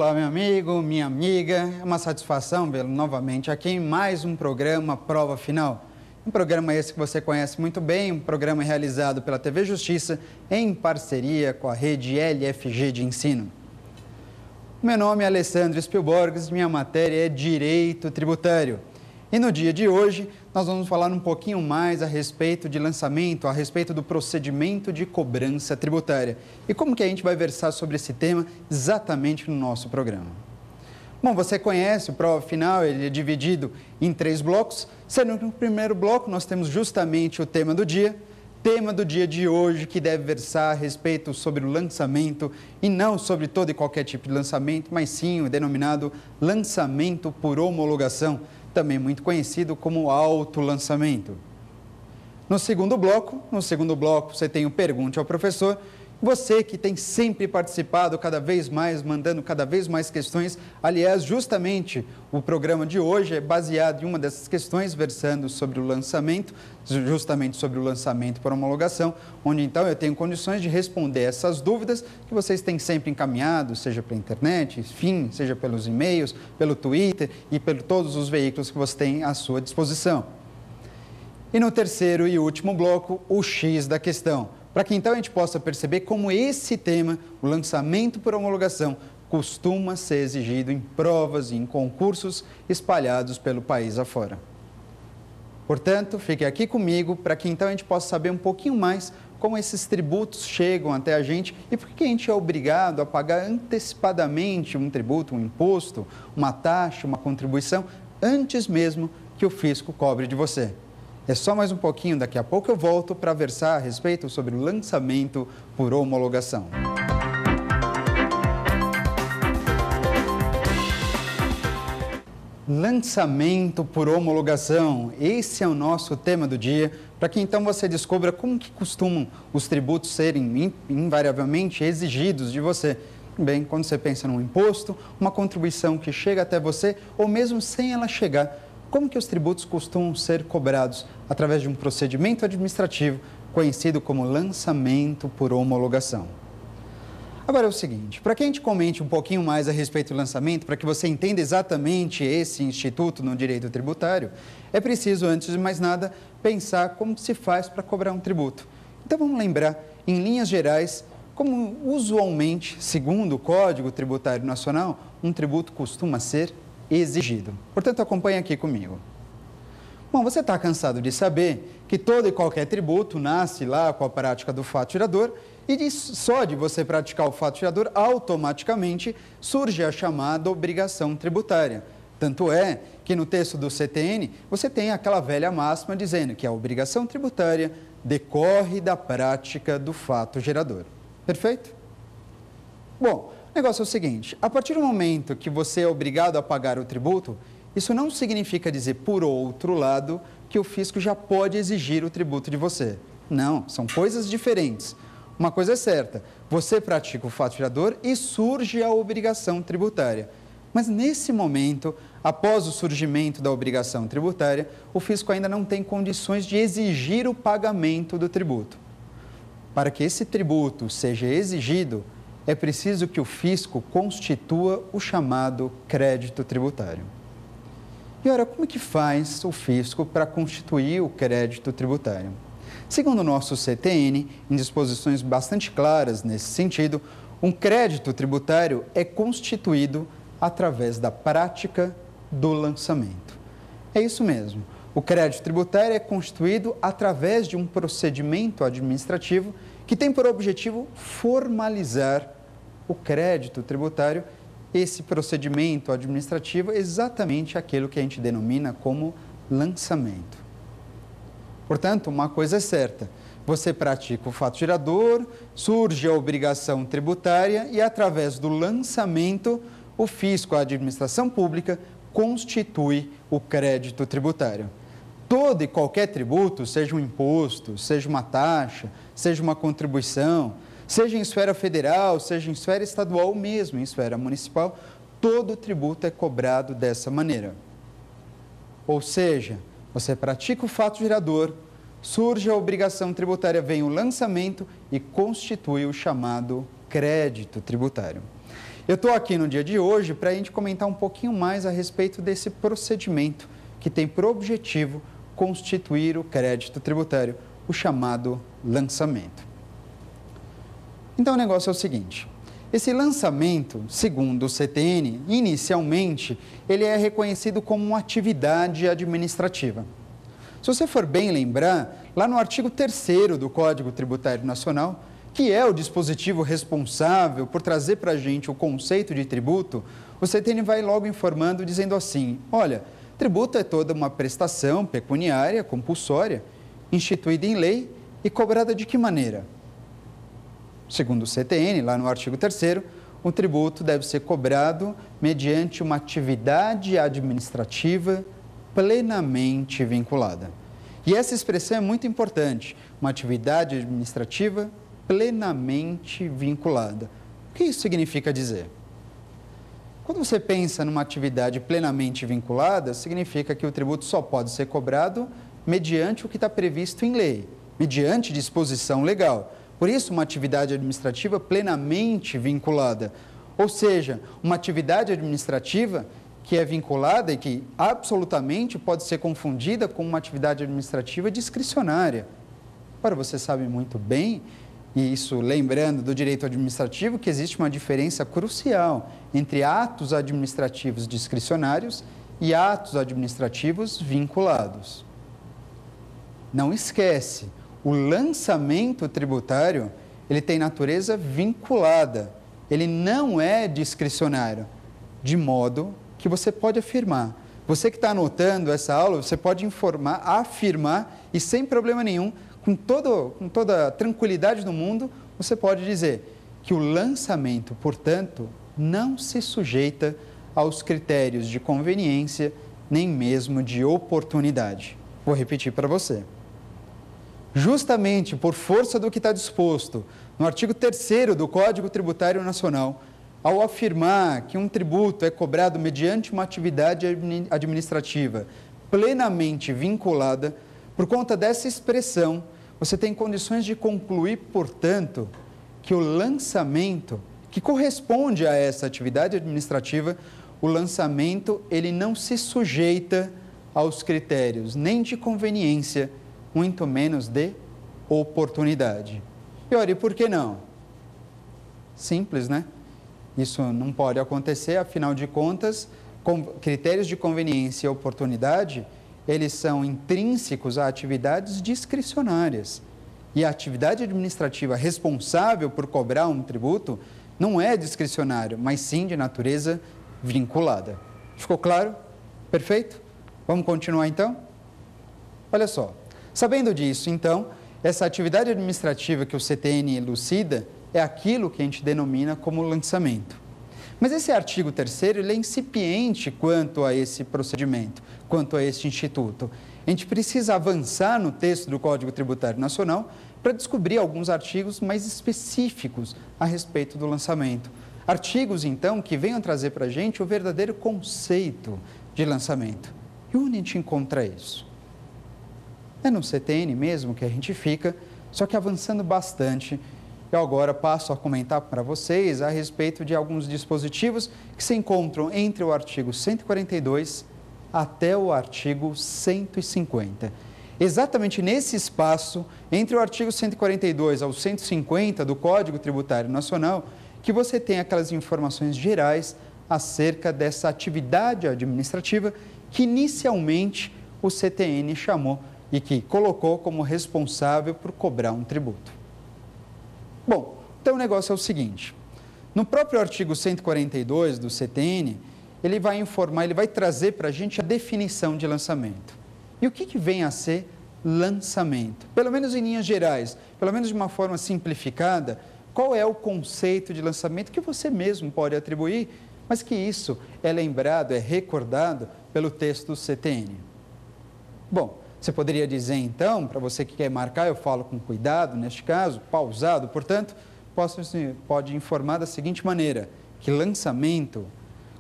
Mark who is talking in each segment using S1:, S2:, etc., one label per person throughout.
S1: Olá, meu amigo, minha amiga. É uma satisfação vê-lo novamente aqui em mais um programa Prova Final. Um programa esse que você conhece muito bem, um programa realizado pela TV Justiça em parceria com a rede LFG de ensino. Meu nome é Alessandro Spielborges, minha matéria é Direito Tributário. E no dia de hoje, nós vamos falar um pouquinho mais a respeito de lançamento, a respeito do procedimento de cobrança tributária. E como que a gente vai versar sobre esse tema exatamente no nosso programa. Bom, você conhece o Prova Final, ele é dividido em 3 blocos, sendo que no primeiro bloco nós temos justamente o tema do dia de hoje, que deve versar a respeito sobre o lançamento, e não sobre todo e qualquer tipo de lançamento, mas sim o denominado lançamento por homologação, também muito conhecido como autolançamento. No segundo bloco você tem o Pergunte ao Professor. Você que tem sempre participado cada vez mais, mandando cada vez mais questões. Aliás, justamente o programa de hoje é baseado em uma dessas questões, versando sobre o lançamento, justamente sobre o lançamento por homologação, onde então eu tenho condições de responder essas dúvidas que vocês têm sempre encaminhado, seja pela internet, enfim, seja pelos e-mails, pelo Twitter e por todos os veículos que você tem à sua disposição. E no terceiro e último bloco, o X da questão, para que então a gente possa perceber como esse tema, o lançamento por homologação, costuma ser exigido em provas e em concursos espalhados pelo país afora. Portanto, fique aqui comigo para que então a gente possa saber um pouquinho mais como esses tributos chegam até a gente e por que a gente é obrigado a pagar antecipadamente um tributo, um imposto, uma taxa, uma contribuição, antes mesmo que o fisco cobre de você. É só mais um pouquinho, daqui a pouco eu volto para versar a respeito sobre o lançamento por homologação. Lançamento por homologação, esse é o nosso tema do dia, para que então você descubra como que costumam os tributos serem invariavelmente exigidos de você. Bem, quando você pensa num imposto, uma contribuição que chega até você, ou mesmo sem ela chegar, como que os tributos costumam ser cobrados? Através de um procedimento administrativo conhecido como lançamento por homologação. Agora é o seguinte, para que a gente comente um pouquinho mais a respeito do lançamento, para que você entenda exatamente esse instituto no direito tributário, é preciso, antes de mais nada, pensar como se faz para cobrar um tributo. Então vamos lembrar, em linhas gerais, como usualmente, segundo o Código Tributário Nacional, um tributo costuma ser exigido. Portanto, acompanhe aqui comigo. Bom, você está cansado de saber que todo e qualquer tributo nasce lá com a prática do fato gerador e só de você praticar o fato gerador, automaticamente surge a chamada obrigação tributária. Tanto é que no texto do CTN você tem aquela velha máxima dizendo que a obrigação tributária decorre da prática do fato gerador. Perfeito? Bom, o negócio é o seguinte, a partir do momento que você é obrigado a pagar o tributo, isso não significa dizer, por outro lado, que o fisco já pode exigir o tributo de você. Não, são coisas diferentes. Uma coisa é certa, você pratica o fato gerador e surge a obrigação tributária. Mas nesse momento, após o surgimento da obrigação tributária, o fisco ainda não tem condições de exigir o pagamento do tributo. Para que esse tributo seja exigido, é preciso que o fisco constitua o chamado crédito tributário. E ora, como é que faz o fisco para constituir o crédito tributário? Segundo o nosso CTN, em disposições bastante claras nesse sentido, um crédito tributário é constituído através da prática do lançamento. É isso mesmo, o crédito tributário é constituído através de um procedimento administrativo que tem por objetivo formalizar o crédito tributário. Esse procedimento administrativo é exatamente aquilo que a gente denomina como lançamento. Portanto, uma coisa é certa, você pratica o fato gerador, surge a obrigação tributária e, através do lançamento, o fisco, a administração pública, constitui o crédito tributário. Todo e qualquer tributo, seja um imposto, seja uma taxa, seja uma contribuição, seja em esfera federal, seja em esfera estadual ou mesmo em esfera municipal, todo tributo é cobrado dessa maneira. Ou seja, você pratica o fato gerador, surge a obrigação tributária, vem o lançamento e constitui o chamado crédito tributário. Eu estou aqui no dia de hoje para a gente comentar um pouquinho mais a respeito desse procedimento que tem por objetivo constituir o crédito tributário, o chamado lançamento. Então, o negócio é o seguinte: esse lançamento, segundo o CTN, inicialmente, ele é reconhecido como uma atividade administrativa. Se você for bem lembrar, lá no artigo 3º do Código Tributário Nacional, que é o dispositivo responsável por trazer para a gente o conceito de tributo, o CTN vai logo informando, dizendo assim: olha, tributo é toda uma prestação pecuniária compulsória, instituída em lei e cobrada de que maneira? Segundo o CTN, lá no artigo 3º, o tributo deve ser cobrado mediante uma atividade administrativa plenamente vinculada. E essa expressão é muito importante, uma atividade administrativa plenamente vinculada. O que isso significa dizer? Quando você pensa numa atividade plenamente vinculada, significa que o tributo só pode ser cobrado mediante o que está previsto em lei, mediante disposição legal. Por isso, uma atividade administrativa plenamente vinculada, ou seja, uma atividade administrativa que é vinculada e que absolutamente pode ser confundida com uma atividade administrativa discricionária. Agora, você sabe muito bem, e isso lembrando do direito administrativo, que existe uma diferença crucial entre atos administrativos discricionários e atos administrativos vinculados. Não esquece, o lançamento tributário, ele tem natureza vinculada, ele não é discricionário, de modo que você pode afirmar. Você que está anotando essa aula, você pode afirmar e sem problema nenhum, com toda a tranquilidade do mundo, você pode dizer que o lançamento, portanto, não se sujeita aos critérios de conveniência, nem mesmo de oportunidade. Vou repetir para você. Justamente por força do que está disposto no artigo 3º do Código Tributário Nacional, ao afirmar que um tributo é cobrado mediante uma atividade administrativa plenamente vinculada, por conta dessa expressão, você tem condições de concluir, portanto, que o lançamento, que corresponde a essa atividade administrativa, o lançamento, ele não se sujeita aos critérios nem de conveniência, muito menos de oportunidade. E olha, e por que não? Simples, né? Isso não pode acontecer, afinal de contas, critérios de conveniência e oportunidade, eles são intrínsecos a atividades discricionárias. E a atividade administrativa responsável por cobrar um tributo não é discricionário, mas sim de natureza vinculada. Ficou claro? Perfeito? Vamos continuar então? Olha só, sabendo disso, então, essa atividade administrativa que o CTN elucida é aquilo que a gente denomina como lançamento. Mas esse artigo 3º, ele é incipiente quanto a esse procedimento, quanto a este instituto. A gente precisa avançar no texto do Código Tributário Nacional para descobrir alguns artigos mais específicos a respeito do lançamento. Artigos, então, que venham trazer para a gente o verdadeiro conceito de lançamento. E onde a gente encontra isso? É no CTN mesmo que a gente fica, só que avançando bastante. Eu agora passo a comentar para vocês a respeito de alguns dispositivos que se encontram entre o artigo 142 até o artigo 150. Exatamente nesse espaço, entre o artigo 142 ao 150 do Código Tributário Nacional, que você tem aquelas informações gerais acerca dessa atividade administrativa que inicialmente o CTN chamou e que colocou como responsável por cobrar um tributo. Bom, então o negócio é o seguinte, no próprio artigo 142 do CTN, ele vai informar, ele vai trazer para a gente a definição de lançamento. E o que vem a ser lançamento? Pelo menos em linhas gerais, pelo menos de uma forma simplificada, qual é o conceito de lançamento que você mesmo pode atribuir, mas que isso é lembrado, é recordado pelo texto do CTN. Bom, você poderia dizer, então, para você que quer marcar, eu falo com cuidado, neste caso, pausado, portanto, pode informar da seguinte maneira, que lançamento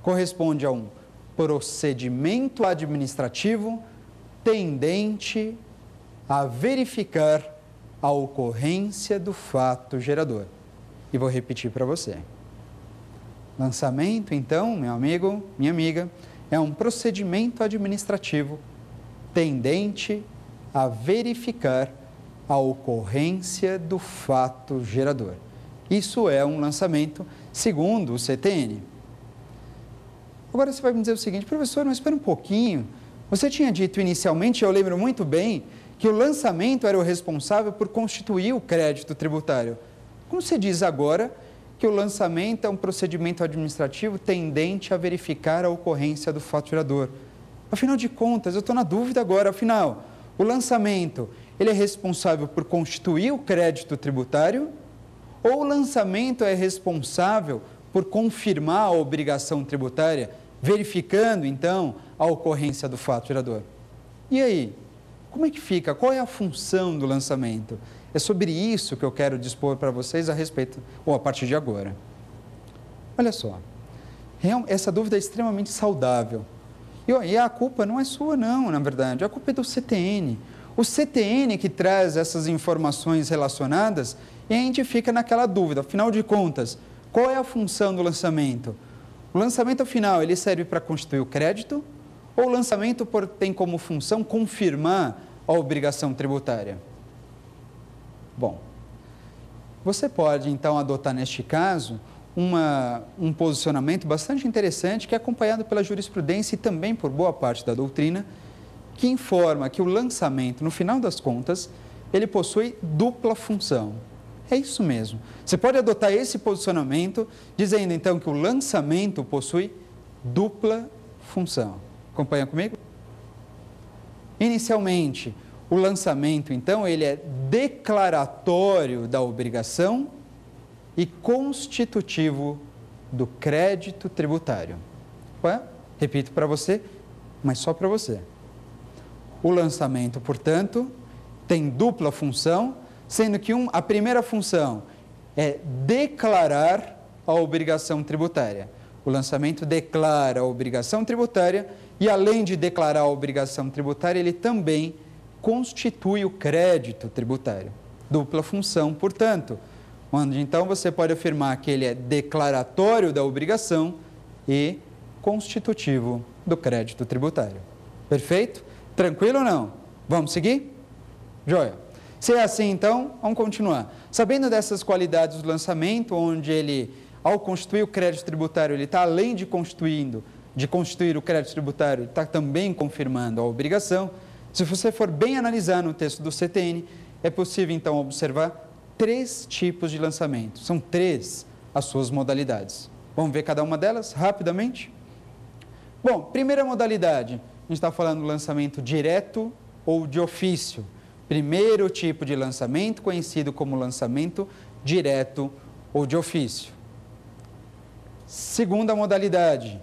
S1: corresponde a um procedimento administrativo tendente a verificar a ocorrência do fato gerador. E vou repetir para você. Lançamento, então, meu amigo, minha amiga, é um procedimento administrativo tendente a verificar a ocorrência do fato gerador. Isso é um lançamento segundo o CTN. Agora você vai me dizer o seguinte, professor, mas espera um pouquinho. Você tinha dito inicialmente, eu lembro muito bem, que o lançamento era o responsável por constituir o crédito tributário. Como você diz agora que o lançamento é um procedimento administrativo tendente a verificar a ocorrência do fato gerador? Afinal de contas, eu estou na dúvida agora, afinal, o lançamento, ele é responsável por constituir o crédito tributário ou o lançamento é responsável por confirmar a obrigação tributária, verificando, então, a ocorrência do fato gerador? E aí, como é que fica? Qual é a função do lançamento? É sobre isso que eu quero dispor para vocês a respeito, ou a partir de agora. Olha só, essa dúvida é extremamente saudável. E a culpa não é sua, não, na verdade, a culpa é do CTN. O CTN que traz essas informações relacionadas e a gente fica naquela dúvida, afinal de contas, qual é a função do lançamento? O lançamento, afinal, ele serve para constituir o crédito ou o lançamento tem como função confirmar a obrigação tributária? Bom, você pode, então, adotar neste caso um posicionamento bastante interessante que é acompanhado pela jurisprudência e também por boa parte da doutrina, que informa que o lançamento, no final das contas, ele possui dupla função. É isso mesmo. Você pode adotar esse posicionamento dizendo, então, que o lançamento possui dupla função. Acompanha comigo? Inicialmente, o lançamento, então, ele é declaratório da obrigação e constitutivo do crédito tributário. Ué? Repito para você, mas só para você. O lançamento, portanto, tem dupla função, sendo que a primeira função é declarar a obrigação tributária. O lançamento declara a obrigação tributária e, além de declarar a obrigação tributária, ele também constitui o crédito tributário. Dupla função, portanto, onde então você pode afirmar que ele é declaratório da obrigação e constitutivo do crédito tributário. Perfeito? Tranquilo ou não? Vamos seguir? Joia. Se é assim, então, vamos continuar. Sabendo dessas qualidades do lançamento, onde ele, ao constituir o crédito tributário, ele está além de constituir o crédito tributário, ele está também confirmando a obrigação. Se você for bem analisar no texto do CTN, é possível, então, observar 3 tipos de lançamento. São 3 as suas modalidades. Vamos ver cada uma delas rapidamente? Bom, primeira modalidade, a gente está falando do lançamento direto ou de ofício. Primeiro tipo de lançamento, conhecido como lançamento direto ou de ofício. Segunda modalidade,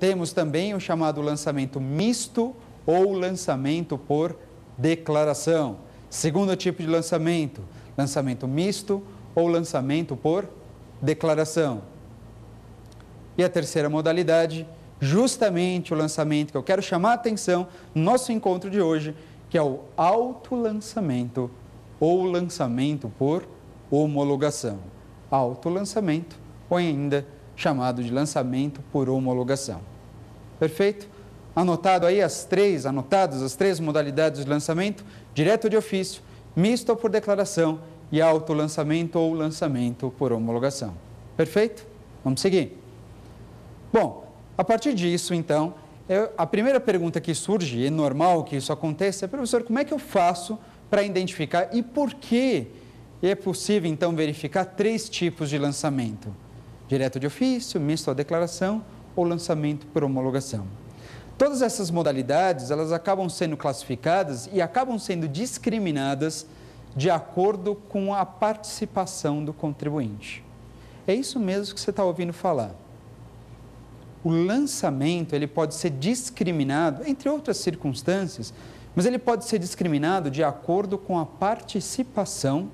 S1: temos também o chamado lançamento misto ou lançamento por declaração. Segundo tipo de lançamento, lançamento misto ou lançamento por declaração. E a terceira modalidade, justamente o lançamento que eu quero chamar a atenção no nosso encontro de hoje, que é o autolançamento ou lançamento por homologação. Autolançamento ou ainda chamado de lançamento por homologação. Perfeito? Anotadas as três modalidades de lançamento, direto de ofício, misto ou por declaração e autolançamento ou lançamento por homologação. Perfeito? Vamos seguir. Bom, a partir disso, então, a primeira pergunta que surge, e é normal que isso aconteça, é, professor, como é que eu faço para identificar e por que é possível, então, verificar 3 tipos de lançamento? Direto de ofício, misto ou declaração ou lançamento por homologação. Todas essas modalidades, elas acabam sendo classificadas e acabam sendo discriminadas de acordo com a participação do contribuinte. É isso mesmo que você está ouvindo falar. O lançamento, ele pode ser discriminado, entre outras circunstâncias, mas ele pode ser discriminado de acordo com a participação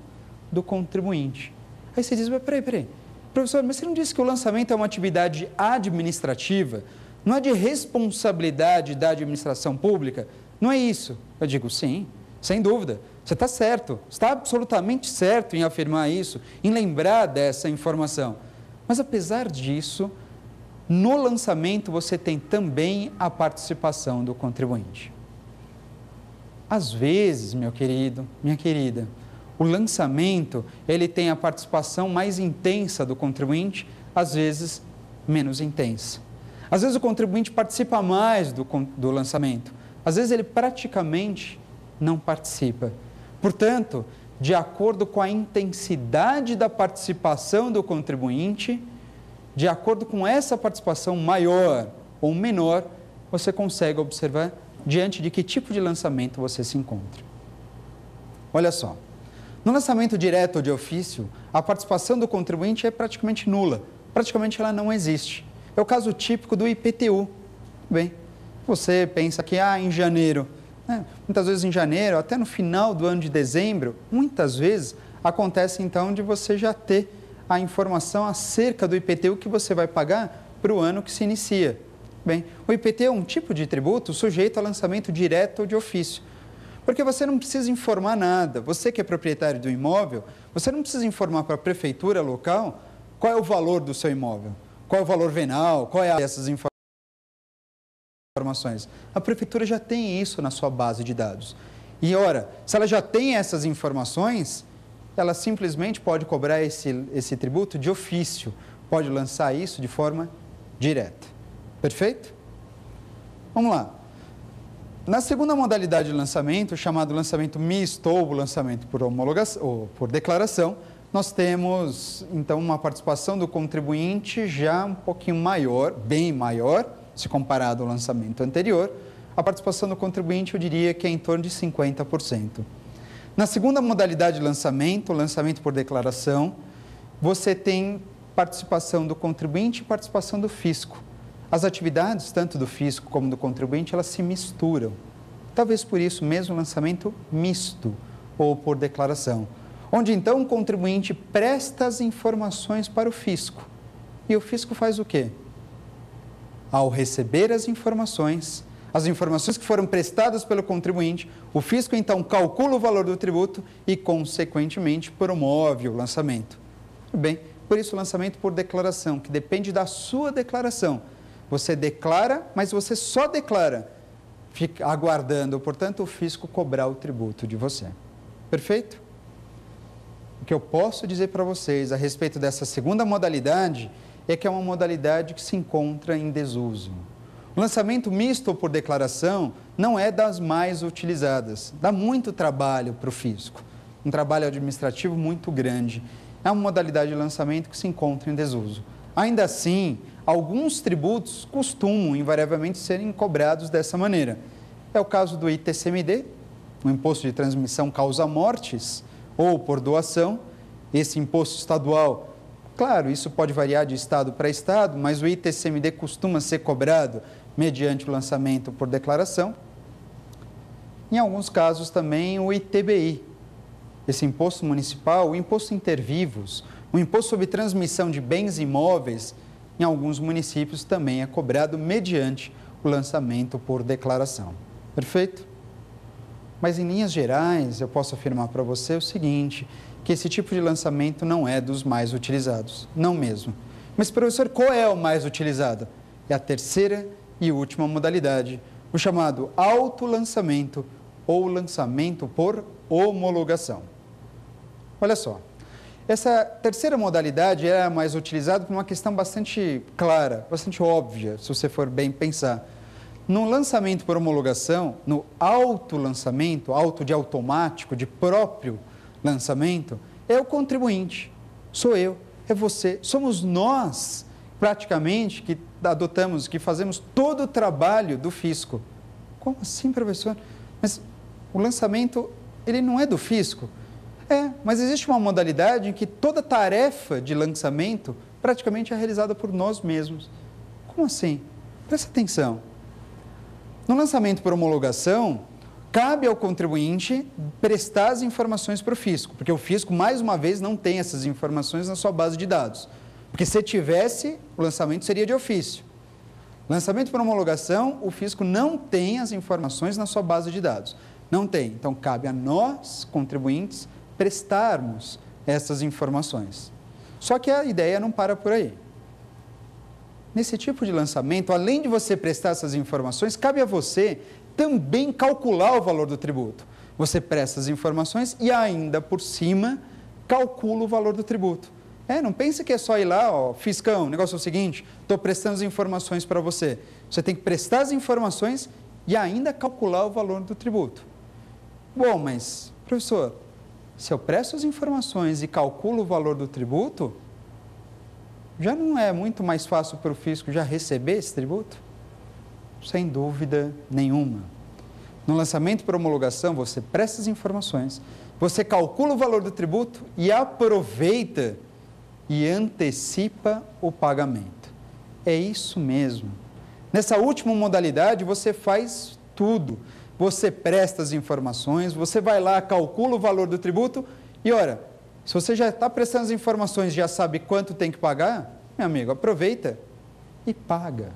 S1: do contribuinte. Aí você diz, mas peraí, professor, mas você não disse que o lançamento é uma atividade administrativa? Não é de responsabilidade da administração pública? Não é isso? Eu digo, sim, sem dúvida. Você está certo, está absolutamente certo em afirmar isso, em lembrar dessa informação. Mas, apesar disso, no lançamento você tem também a participação do contribuinte. Às vezes, meu querido, minha querida, o lançamento ele tem a participação mais intensa do contribuinte, às vezes menos intensa. Às vezes o contribuinte participa mais do lançamento, às vezes ele praticamente não participa. Portanto, de acordo com a intensidade da participação do contribuinte, de acordo com essa participação maior ou menor, você consegue observar diante de que tipo de lançamento você se encontra. Olha só, no lançamento direto ou de ofício, a participação do contribuinte é praticamente nula, praticamente ela não existe. É o caso típico do IPTU. Bem, você pensa que em janeiro, muitas vezes em janeiro, até no final do ano de dezembro, muitas vezes acontece então de você já ter a informação acerca do IPTU que você vai pagar para o ano que se inicia. Bem, o IPTU é um tipo de tributo sujeito a lançamento direto ou de ofício, porque você não precisa informar nada. Você que é proprietário do imóvel, você não precisa informar para a prefeitura local qual é o valor do seu imóvel, qual é o valor venal, qual é essas informações. A prefeitura já tem isso na sua base de dados. E, ora, se ela já tem essas informações, ela simplesmente pode cobrar esse tributo de ofício, pode lançar isso de forma direta. Perfeito? Vamos lá. Na segunda modalidade de lançamento, chamado lançamento misto ou lançamento por homologação ou por declaração, nós temos então uma participação do contribuinte já um pouquinho maior, bem maior, se comparado ao lançamento anterior. A participação do contribuinte eu diria que é em torno de 50%. Na segunda modalidade de lançamento, lançamento por declaração, você tem participação do contribuinte e participação do fisco. As atividades, tanto do fisco como do contribuinte, elas se misturam. Talvez por isso mesmo lançamento misto ou por declaração, onde então o contribuinte presta as informações para o fisco. E o fisco faz o quê? Ao receber as informações que foram prestadas pelo contribuinte, o fisco então calcula o valor do tributo e, consequentemente, promove o lançamento. Bem, por isso o lançamento por declaração, que depende da sua declaração. Você declara, mas você só declara, fica aguardando, portanto, o fisco cobrar o tributo de você. Perfeito? O que eu posso dizer para vocês a respeito dessa segunda modalidade é que é uma modalidade que se encontra em desuso. O lançamento misto ou por declaração não é das mais utilizadas. Dá muito trabalho para o fisco, um trabalho administrativo muito grande. É uma modalidade de lançamento que se encontra em desuso. Ainda assim, alguns tributos costumam invariavelmente serem cobrados dessa maneira. É o caso do ITCMD, o Imposto de Transmissão Causa-Mortes, ou por doação. Esse imposto estadual, claro, isso pode variar de estado para estado, mas o ITCMD costuma ser cobrado mediante o lançamento por declaração. Em alguns casos também o ITBI, esse imposto municipal, o imposto intervivos, o imposto sobre transmissão de bens imóveis, em alguns municípios também é cobrado mediante o lançamento por declaração. Perfeito? Mas em linhas gerais, eu posso afirmar para você o seguinte, que esse tipo de lançamento não é dos mais utilizados, não mesmo. Mas, professor, qual é o mais utilizado? É a terceira e última modalidade, o chamado autolançamento ou lançamento por homologação. Olha só, essa terceira modalidade é a mais utilizada por uma questão bastante clara, bastante óbvia, se você for bem pensar. No lançamento por homologação, no autolançamento, auto de automático, de próprio lançamento, é o contribuinte, sou eu, é você, somos nós, praticamente, que adotamos, que fazemos todo o trabalho do fisco. Como assim, professor? Mas o lançamento, ele não é do fisco? É, mas existe uma modalidade em que toda tarefa de lançamento praticamente é realizada por nós mesmos. Como assim? Presta atenção. No lançamento por homologação, cabe ao contribuinte prestar as informações para o fisco, porque o fisco, mais uma vez, não tem essas informações na sua base de dados. Porque se tivesse, o lançamento seria de ofício. Lançamento por homologação, o fisco não tem as informações na sua base de dados. Não tem. Então, cabe a nós, contribuintes, prestarmos essas informações. Só que a ideia não para por aí. Nesse tipo de lançamento, além de você prestar essas informações, cabe a você também calcular o valor do tributo. Você presta as informações e ainda por cima calcula o valor do tributo. Não pense que é só ir lá, fiscão, o negócio é o seguinte, estou prestando as informações para você. Você tem que prestar as informações e ainda calcular o valor do tributo. Bom, mas, professor, se eu presto as informações e calculo o valor do tributo, já não é muito mais fácil para o fisco já receber esse tributo? Sem dúvida nenhuma. No lançamento por homologação, você presta as informações, você calcula o valor do tributo e aproveita e antecipa o pagamento. É isso mesmo. Nessa última modalidade, você faz tudo. Você presta as informações, você vai lá, calcula o valor do tributo e, ora, se você já está prestando as informações, já sabe quanto tem que pagar, meu amigo, aproveita e paga.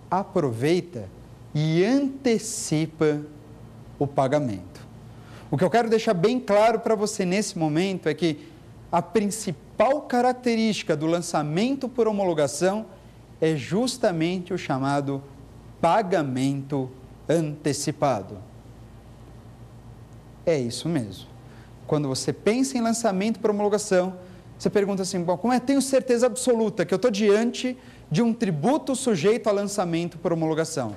S1: Aproveita e antecipa o pagamento. O que eu quero deixar bem claro para você nesse momento é que a principal característica do lançamento por homologação é justamente o chamado pagamento antecipado. É isso mesmo. Quando você pensa em lançamento por homologação, você pergunta assim, bom, como é? Tenho certeza absoluta que eu estou diante de um tributo sujeito a lançamento por homologação.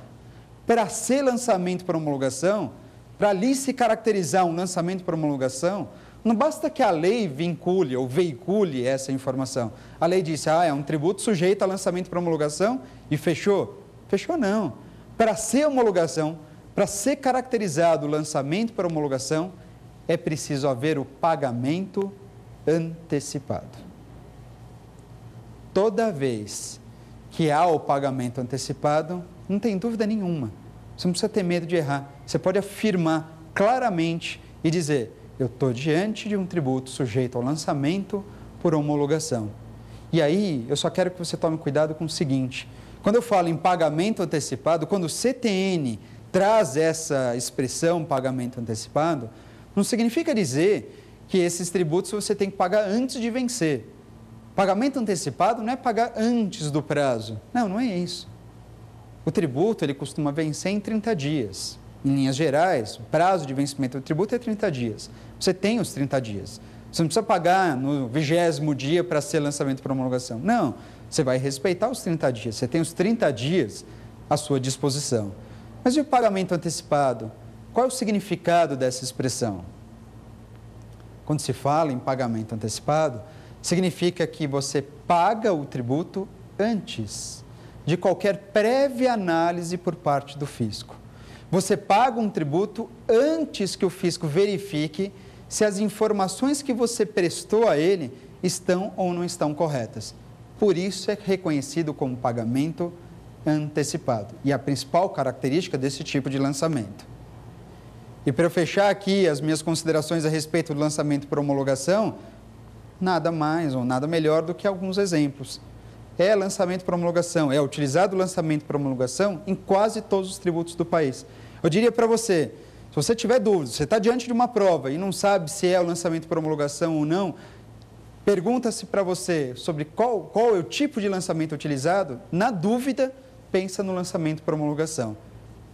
S1: Para ser lançamento por homologação, para ali se caracterizar um lançamento por homologação, não basta que a lei vincule ou veicule essa informação. A lei disse, é um tributo sujeito a lançamento por homologação e fechou. Fechou não. Para ser homologação, para ser caracterizado o lançamento por homologação, é preciso haver o pagamento antecipado. Toda vez que há o pagamento antecipado, não tem dúvida nenhuma. Você não precisa ter medo de errar. Você pode afirmar claramente e dizer, eu estou diante de um tributo sujeito ao lançamento por homologação. E aí, eu só quero que você tome cuidado com o seguinte, quando eu falo em pagamento antecipado, quando o CTN traz essa expressão pagamento antecipado, não significa dizer que esses tributos você tem que pagar antes de vencer. Pagamento antecipado não é pagar antes do prazo. Não é isso. O tributo, ele costuma vencer em 30 dias. Em linhas gerais, o prazo de vencimento do tributo é 30 dias. Você tem os 30 dias. Você não precisa pagar no 20º dia para ser lançamento por homologação. Não, você vai respeitar os 30 dias. Você tem os 30 dias à sua disposição. Mas e o pagamento antecipado? Qual é o significado dessa expressão? Quando se fala em pagamento antecipado, significa que você paga o tributo antes de qualquer prévia análise por parte do fisco. Você paga um tributo antes que o fisco verifique se as informações que você prestou a ele estão ou não estão corretas. Por isso é reconhecido como pagamento antecipado. E a principal característica desse tipo de lançamento. E para eu fechar aqui as minhas considerações a respeito do lançamento por homologação, nada mais ou nada melhor do que alguns exemplos. É lançamento por homologação, é utilizado o lançamento por homologação em quase todos os tributos do país. Eu diria para você, se você tiver dúvidas, você está diante de uma prova e não sabe se é o lançamento por homologação ou não, pergunta-se para você sobre qual é o tipo de lançamento utilizado, na dúvida, pensa no lançamento por homologação,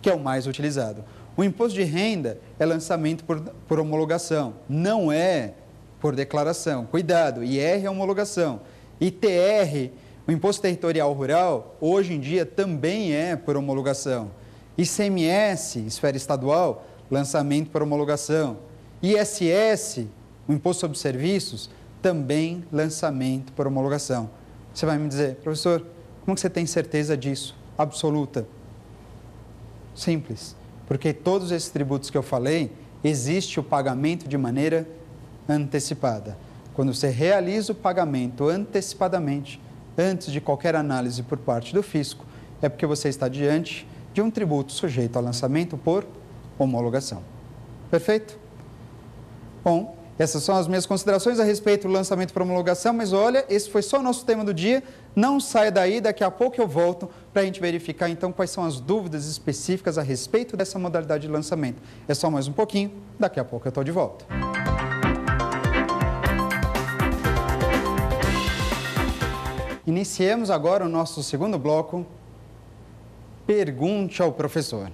S1: que é o mais utilizado. O imposto de renda é lançamento por homologação, não é por declaração. Cuidado, IR é homologação. ITR, o Imposto Territorial Rural, hoje em dia também é por homologação. ICMS, esfera estadual, lançamento por homologação. ISS, o Imposto sobre Serviços, também lançamento por homologação. Você vai me dizer, professor, como que você tem certeza disso? Absoluta. Simples. Porque todos esses tributos que eu falei, existe o pagamento de maneira antecipada. Quando você realiza o pagamento antecipadamente, antes de qualquer análise por parte do fisco, é porque você está diante de um tributo sujeito ao lançamento por homologação. Perfeito? Bom, essas são as minhas considerações a respeito do lançamento por homologação, mas olha, esse foi só o nosso tema do dia. Não saia daí, daqui a pouco eu volto para a gente verificar então quais são as dúvidas específicas a respeito dessa modalidade de lançamento. É só mais um pouquinho, daqui a pouco eu estou de volta. Iniciemos agora o nosso segundo bloco, Pergunte ao Professor.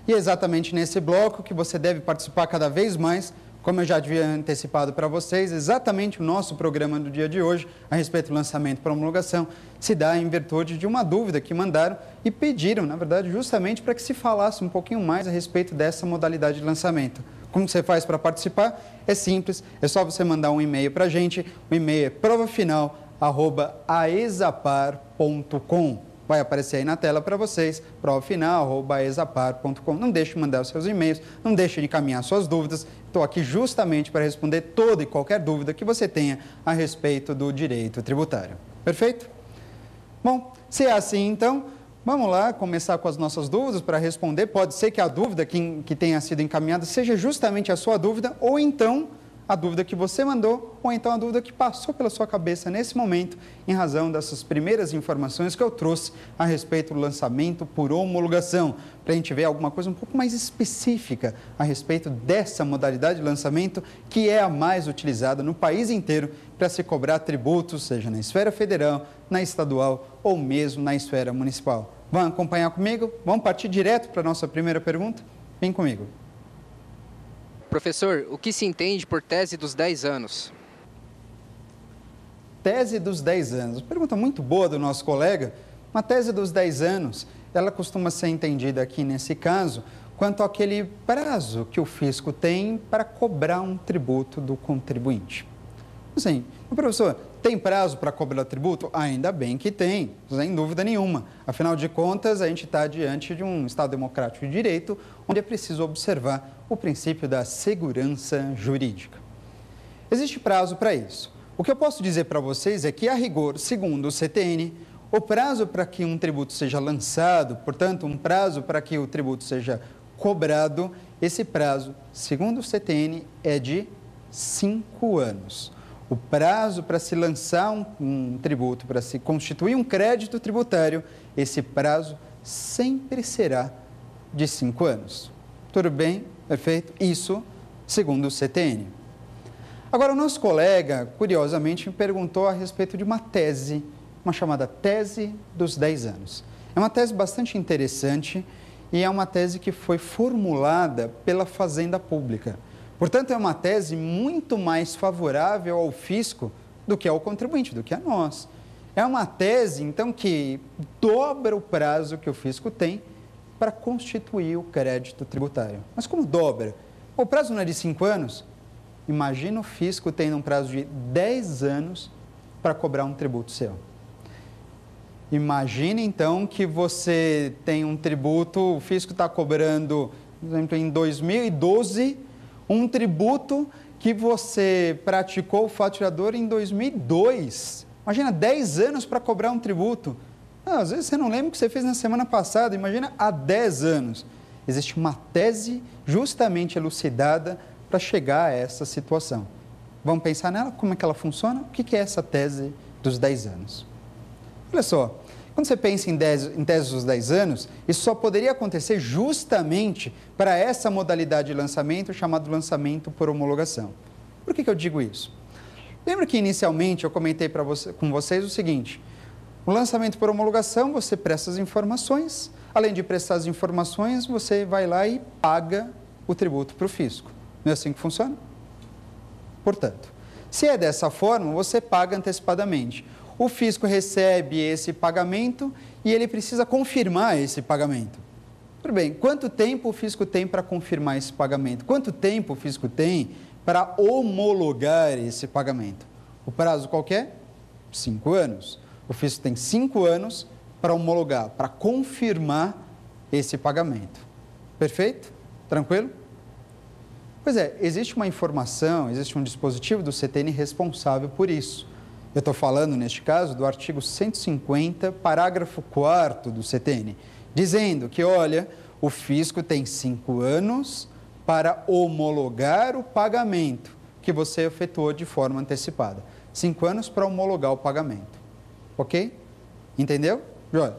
S1: E é exatamente nesse bloco que você deve participar cada vez mais, como eu já havia antecipado para vocês, exatamente o nosso programa do dia de hoje, a respeito do lançamento para homologação, se dá em virtude de uma dúvida que mandaram e pediram, na verdade, justamente para que se falasse um pouquinho mais a respeito dessa modalidade de lançamento. Como você faz para participar? É simples, é só você mandar um e-mail para a gente, o e-mail é provafinal@aesapar.com. Vai aparecer aí na tela para vocês, provafinal@aesapar.com. Não deixe de mandar os seus e-mails, não deixe de encaminhar suas dúvidas. Estou aqui justamente para responder toda e qualquer dúvida que você tenha a respeito do direito tributário. Perfeito? Bom, se é assim, então, vamos lá começar com as nossas dúvidas para responder. Pode ser que a dúvida que tenha sido encaminhada seja justamente a sua dúvida, ou então a dúvida que você mandou, ou então a dúvida que passou pela sua cabeça nesse momento, em razão dessas primeiras informações que eu trouxe a respeito do lançamento por homologação, para a gente ver alguma coisa um pouco mais específica a respeito dessa modalidade de lançamento, que é a mais utilizada no país inteiro para se cobrar tributos, seja na esfera federal, na estadual ou mesmo na esfera municipal. Vão acompanhar comigo? Vamos partir direto para a nossa primeira pergunta? Vem comigo.
S2: Professor, o que se entende por tese dos 10 anos?
S1: Tese dos 10 anos. Pergunta muito boa do nosso colega. Uma tese dos 10 anos, ela costuma ser entendida aqui nesse caso quanto àquele prazo que o fisco tem para cobrar um tributo do contribuinte. Sim, professor, tem prazo para cobrar tributo? Ainda bem que tem, sem dúvida nenhuma. Afinal de contas, a gente está diante de um Estado democrático de direito, onde é preciso observar o princípio da segurança jurídica. Existe prazo para isso. O que eu posso dizer para vocês é que, a rigor, segundo o CTN, o prazo para que um tributo seja lançado, portanto, um prazo para que o tributo seja cobrado, esse prazo, segundo o CTN, é de 5 anos. O prazo para se lançar um tributo, para se constituir um crédito tributário, esse prazo sempre será de 5 anos. Tudo bem? Perfeito? Isso segundo o CTN. Agora, o nosso colega, curiosamente, me perguntou a respeito de uma tese, uma chamada tese dos 10 anos. É uma tese bastante interessante e é uma tese que foi formulada pela Fazenda Pública. Portanto, é uma tese muito mais favorável ao fisco do que ao contribuinte, do que a nós. É uma tese, então, que dobra o prazo que o fisco tem para constituir o crédito tributário. Mas como dobra? O prazo não é de 5 anos? Imagina o fisco tendo um prazo de 10 anos para cobrar um tributo seu. Imagine, então, que você tem um tributo, o fisco está cobrando, por exemplo, em 2012, um tributo que você praticou o faturador em 2002. Imagina 10 anos para cobrar um tributo. Às vezes você não lembra o que você fez na semana passada, imagina há 10 anos. Existe uma tese justamente elucidada para chegar a essa situação. Vamos pensar nela? Como é que ela funciona? O que é essa tese dos 10 anos? Olha só, quando você pensa em tese dos 10 anos, isso só poderia acontecer justamente para essa modalidade de lançamento chamado lançamento por homologação. Por que eu digo isso? Lembra que inicialmente eu comentei com vocês o seguinte: o lançamento por homologação, você presta as informações, além de prestar as informações, você vai lá e paga o tributo para o fisco. Não é assim que funciona? Portanto, se é dessa forma, você paga antecipadamente. O fisco recebe esse pagamento e ele precisa confirmar esse pagamento. Tudo bem, quanto tempo o fisco tem para confirmar esse pagamento? Quanto tempo o fisco tem para homologar esse pagamento? O prazo qual que é? 5 anos. O fisco tem 5 anos para homologar, para confirmar esse pagamento. Perfeito? Tranquilo? Pois é, existe uma informação, existe um dispositivo do CTN responsável por isso. Eu estou falando, neste caso, do artigo 150, parágrafo 4º do CTN, dizendo que, olha, o fisco tem 5 anos para homologar o pagamento que você efetuou de forma antecipada. 5 anos para homologar o pagamento. Ok? Entendeu?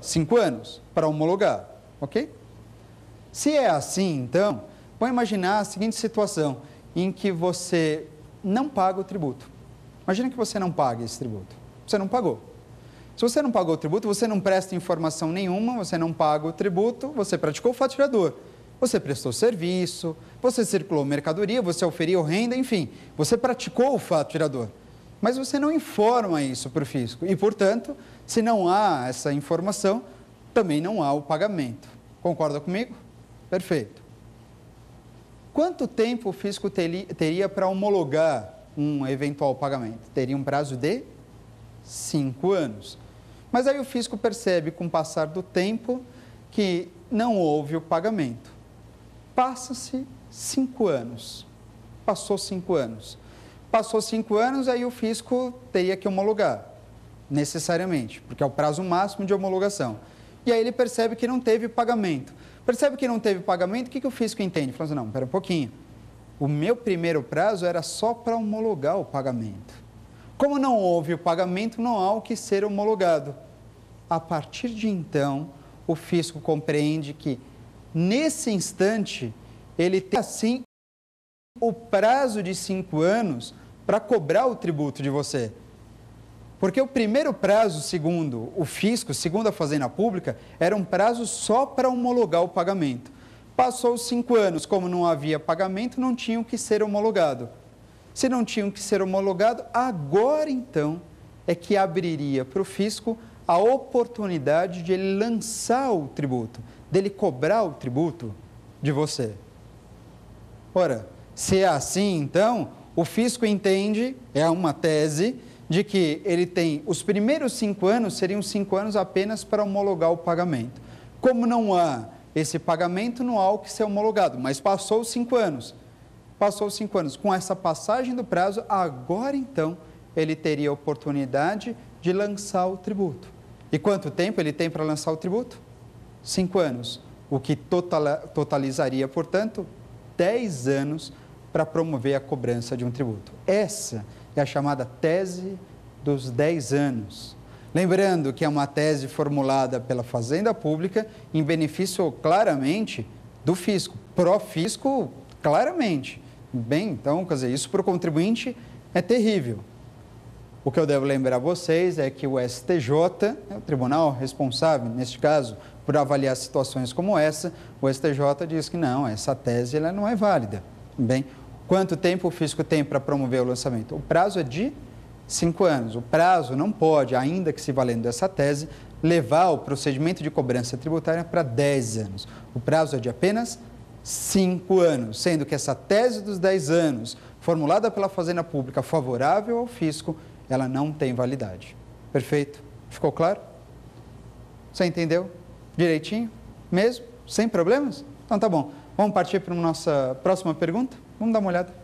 S1: 5 anos para homologar. Ok? Se é assim, então, vamos imaginar a seguinte situação, em que você não paga o tributo. Imagina que você não paga esse tributo. Você não pagou. Se você não pagou o tributo, você não presta informação nenhuma, você não paga o tributo, você praticou o faturador. Você prestou serviço, você circulou mercadoria, você oferiu renda, enfim, você praticou o faturador. Mas você não informa isso para o fisco e, portanto, se não há essa informação, também não há o pagamento. Concorda comigo? Perfeito. Quanto tempo o fisco teria para homologar um eventual pagamento? Teria um prazo de 5 anos. Mas aí o fisco percebe, com o passar do tempo, que não houve o pagamento. Passa-se 5 anos. Passou 5 anos. Passou 5 anos, aí o fisco teria que homologar, necessariamente, porque é o prazo máximo de homologação. E aí ele percebe que não teve pagamento. Percebe que não teve pagamento, o que o fisco entende? Fala assim, não, espera um pouquinho. O meu primeiro prazo era só para homologar o pagamento. Como não houve o pagamento, não há o que ser homologado. A partir de então, o fisco compreende que, nesse instante, ele tem, assim, o prazo de 5 anos para cobrar o tributo de você. Porque o primeiro prazo, segundo o fisco, segundo a Fazenda Pública, era um prazo só para homologar o pagamento. Passou os 5 anos, como não havia pagamento, não tinham que ser homologado. Se não tinham que ser homologado, agora então é que abriria para o fisco a oportunidade de ele lançar o tributo, dele cobrar o tributo de você. Ora, se é assim, então, o fisco entende, é uma tese, de que ele tem os primeiros 5 anos, seriam 5 anos apenas para homologar o pagamento. Como não há esse pagamento, não há o que ser homologado, mas passou os 5 anos. Passou os 5 anos. Com essa passagem do prazo, agora então, ele teria a oportunidade de lançar o tributo. E quanto tempo ele tem para lançar o tributo? 5 anos. O que totalizaria, portanto, 10 anos para promover a cobrança de um tributo. Essa é a chamada tese dos 10 anos. Lembrando que é uma tese formulada pela Fazenda Pública em benefício claramente do fisco, pró-fisco claramente. Bem, então, quer dizer, isso para o contribuinte é terrível. O que eu devo lembrar a vocês é que o STJ, o tribunal responsável, neste caso, por avaliar situações como essa, o STJ diz que não, essa tese ela não é válida. Bem, quanto tempo o fisco tem para promover o lançamento? O prazo é de 5 anos. O prazo não pode, ainda que se valendo dessa tese, levar o procedimento de cobrança tributária para 10 anos. O prazo é de apenas 5 anos, sendo que essa tese dos 10 anos, formulada pela Fazenda Pública favorável ao fisco, ela não tem validade. Perfeito? Ficou claro? Você entendeu direitinho? Mesmo? Sem problemas? Então tá bom. Vamos partir para a nossa próxima pergunta? Vamos dar uma olhada.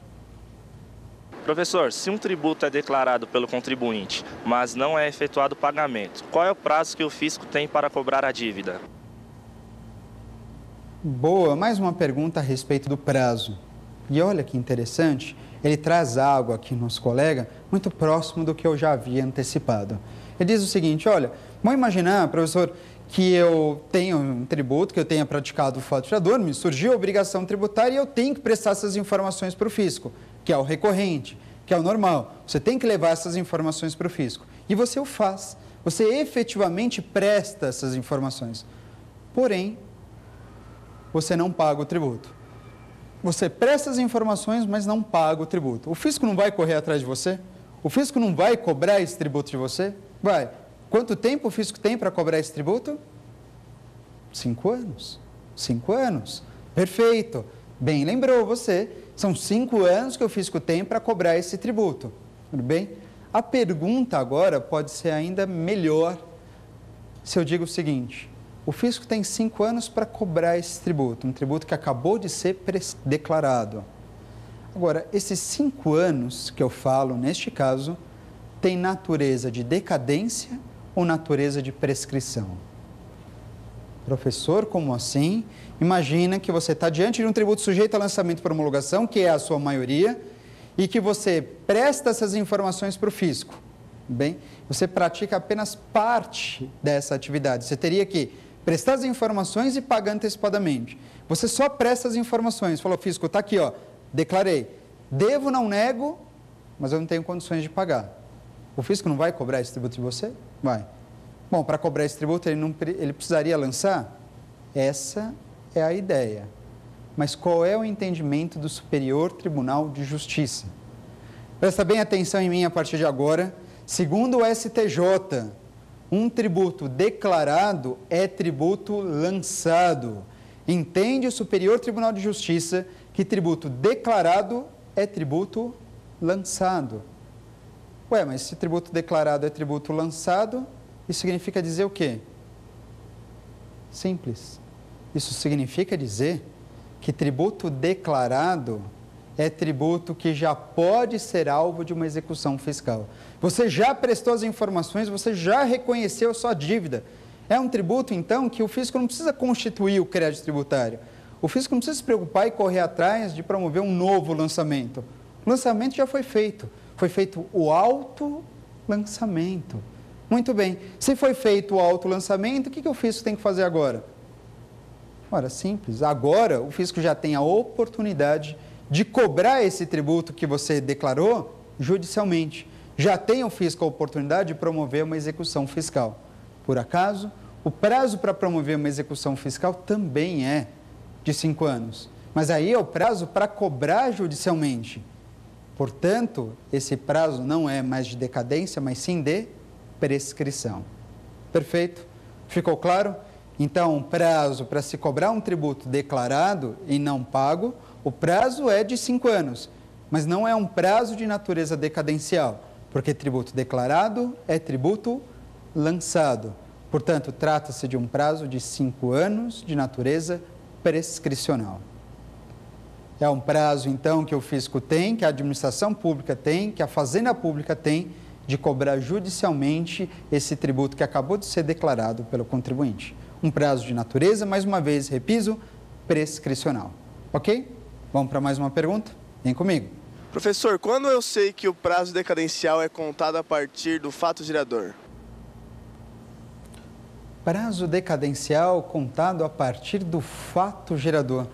S3: Professor, se um tributo é declarado pelo contribuinte, mas não é efetuado o pagamento, qual é o prazo que o fisco tem para cobrar a dívida?
S1: Boa, mais uma pergunta a respeito do prazo. E olha que interessante, ele traz algo aqui, nosso colega, muito próximo do que eu já havia antecipado. Ele diz o seguinte, olha, vamos imaginar, professor, que eu tenho um tributo, que eu tenha praticado o faturador, me surgiu a obrigação tributária e eu tenho que prestar essas informações para o fisco, que é o recorrente, que é o normal. Você tem que levar essas informações para o fisco. E você o faz. Você efetivamente presta essas informações. Porém, você não paga o tributo. Você presta as informações, mas não paga o tributo. O fisco não vai correr atrás de você? O fisco não vai cobrar esse tributo de você? Vai. Quanto tempo o fisco tem para cobrar esse tributo? 5 anos. 5 anos. Perfeito. Bem lembrou você. São 5 anos que o fisco tem para cobrar esse tributo. Tudo bem? A pergunta agora pode ser ainda melhor se eu digo o seguinte. O fisco tem 5 anos para cobrar esse tributo, um tributo que acabou de ser declarado. Agora, esses 5 anos que eu falo, neste caso, tem natureza de decadência ou natureza de prescrição? Professor, como assim? Imagina que você está diante de um tributo sujeito a lançamento por homologação, que é a sua maioria, e que você presta essas informações para o fisco. Bem, você pratica apenas parte dessa atividade. Você teria que prestar as informações e pagar antecipadamente. Você só presta as informações. Falou, fisco, está aqui, ó, declarei. Devo, não nego, mas eu não tenho condições de pagar. O fisco não vai cobrar esse tributo de você? Vai. Bom, para cobrar esse tributo, ele precisaria lançar? Essa é a ideia. Mas qual é o entendimento do Superior Tribunal de Justiça? Presta bem atenção em mim a partir de agora. Segundo o STJ, um tributo declarado é tributo lançado. Entende o Superior Tribunal de Justiça que tributo declarado é tributo lançado. Ué, mas se tributo declarado é tributo lançado, isso significa dizer o quê? Simples. Isso significa dizer que tributo declarado é tributo que já pode ser alvo de uma execução fiscal. Você já prestou as informações, você já reconheceu a sua dívida. É um tributo, então, que o fisco não precisa constituir o crédito tributário. O fisco não precisa se preocupar e correr atrás de promover um novo lançamento. O lançamento já foi feito. Foi feito o autolançamento. Muito bem. Se foi feito o autolançamento, o que o fisco tem que fazer agora? Ora, simples. Agora, o fisco já tem a oportunidade de cobrar esse tributo que você declarou judicialmente. Já tem o fisco a oportunidade de promover uma execução fiscal. Por acaso, o prazo para promover uma execução fiscal também é de 5 anos. Mas aí é o prazo para cobrar judicialmente. Portanto, esse prazo não é mais de decadência, mas sim de prescrição. Perfeito? Ficou claro? Então, o prazo para se cobrar um tributo declarado e não pago, o prazo é de 5 anos, mas não é um prazo de natureza decadencial, porque tributo declarado é tributo lançado. Portanto, trata-se de um prazo de 5 anos de natureza prescricional. É um prazo, então, que o fisco tem, que a administração pública tem, que a fazenda pública tem, de cobrar judicialmente esse tributo que acabou de ser declarado pelo contribuinte. Um prazo de natureza, mais uma vez, repito, prescricional. Ok? Vamos para mais uma pergunta? Vem comigo.
S4: Professor, quando eu sei que o prazo decadencial é contado a partir do fato gerador?
S1: Prazo decadencial contado a partir do fato gerador.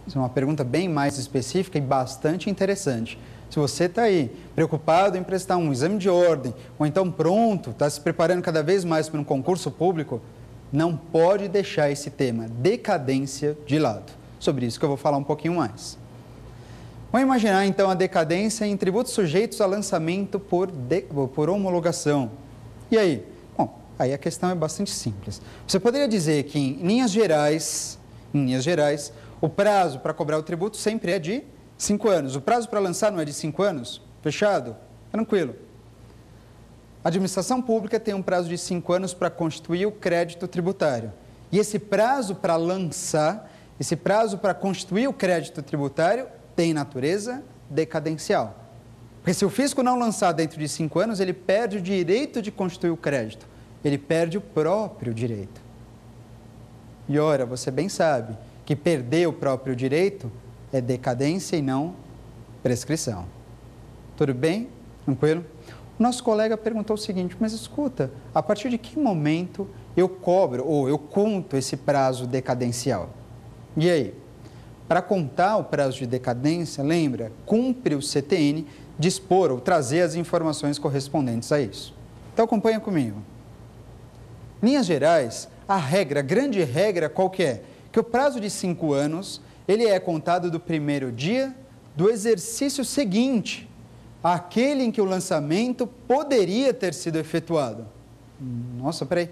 S1: Isso é uma pergunta bem mais específica e bastante interessante. Se você está aí preocupado em prestar um exame de ordem, ou então pronto, está se preparando cada vez mais para um concurso público, não pode deixar esse tema, decadência, de lado. Sobre isso que eu vou falar um pouquinho mais. Vamos imaginar então a decadência em tributos sujeitos a lançamento por homologação. E aí? Bom, aí a questão é bastante simples. Você poderia dizer que em linhas gerais, o prazo para cobrar o tributo sempre é de 5 anos. O prazo para lançar não é de 5 anos? Fechado? Tranquilo. A administração pública tem um prazo de 5 anos para constituir o crédito tributário. E esse prazo para lançar, esse prazo para constituir o crédito tributário tem natureza decadencial. Porque se o fisco não lançar dentro de 5 anos, ele perde o direito de constituir o crédito. Ele perde o próprio direito. E ora, você bem sabe que perder o próprio direito é decadência e não prescrição. Tudo bem? Tranquilo? O nosso colega perguntou o seguinte, mas escuta, a partir de que momento eu cobro ou eu conto esse prazo decadencial? E aí? Para contar o prazo de decadência, lembra, cumpre o CTN dispor ou trazer as informações correspondentes a isso. Então acompanha comigo. Em linhas gerais, a grande regra qual que é? Que o prazo de 5 anos, ele é contado do primeiro dia do exercício seguinte, aquele em que o lançamento poderia ter sido efetuado. Nossa, peraí,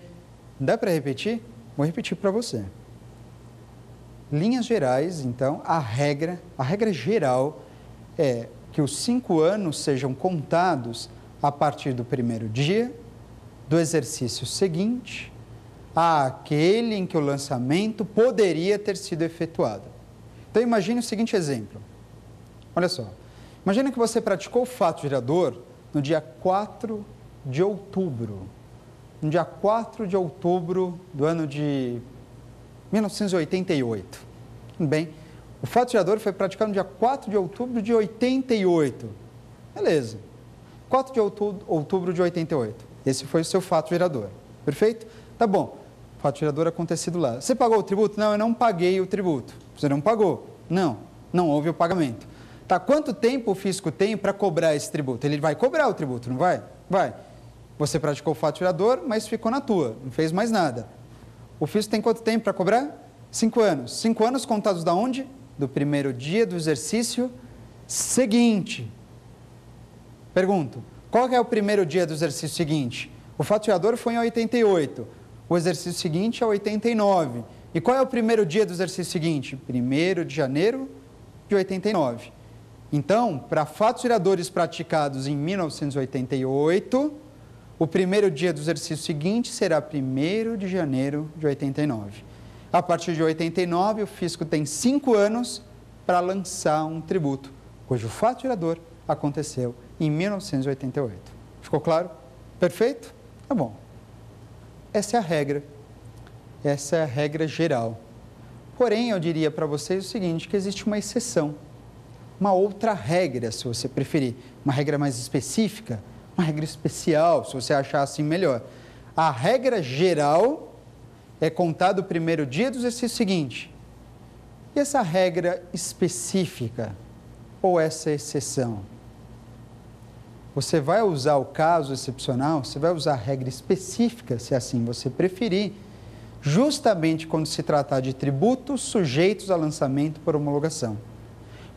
S1: dá para repetir? Vou repetir para você. Linhas gerais, então, a regra geral é que os 5 anos sejam contados a partir do primeiro dia do exercício seguinte, àquele em que o lançamento poderia ter sido efetuado. Então, imagine o seguinte exemplo. Olha só. Imagina que você praticou o fato gerador no dia 4 de outubro. No dia 4 de outubro do ano de 1988. Bem, o fato gerador foi praticado no dia 4 de outubro de 88. Beleza. 4 de outubro de 88. Esse foi o seu fato gerador. Perfeito? Tá bom. Fato gerador acontecido lá. Você pagou o tributo? Não, eu não paguei o tributo. Você não pagou? Não houve o pagamento. Tá, quanto tempo o fisco tem para cobrar esse tributo? Ele vai cobrar o tributo, não vai? Vai. Você praticou o fato gerador, mas ficou na tua, não fez mais nada. O fisco tem quanto tempo para cobrar? 5 anos. 5 anos contados da onde? Do primeiro dia do exercício seguinte. Pergunto, qual é o primeiro dia do exercício seguinte? O fato gerador foi em 88, o exercício seguinte é 89. E qual é o primeiro dia do exercício seguinte? 1º de janeiro de 89. Então, para fatos geradores praticados em 1988, o primeiro dia do exercício seguinte será 1º de janeiro de 89. A partir de 89, o fisco tem 5 anos para lançar um tributo, cujo fato gerador aconteceu em 1988. Ficou claro? Perfeito? Tá bom. Essa é a regra. Essa é a regra geral. Porém, eu diria para vocês o seguinte, que existe uma exceção. Uma outra regra, se você preferir. Uma regra mais específica, uma regra especial, se você achar assim melhor. A regra geral é contar o primeiro dia do exercício seguinte. E essa regra específica, ou essa exceção? Você vai usar o caso excepcional, você vai usar a regra específica, se assim você preferir, justamente quando se tratar de tributos sujeitos a lançamento por homologação.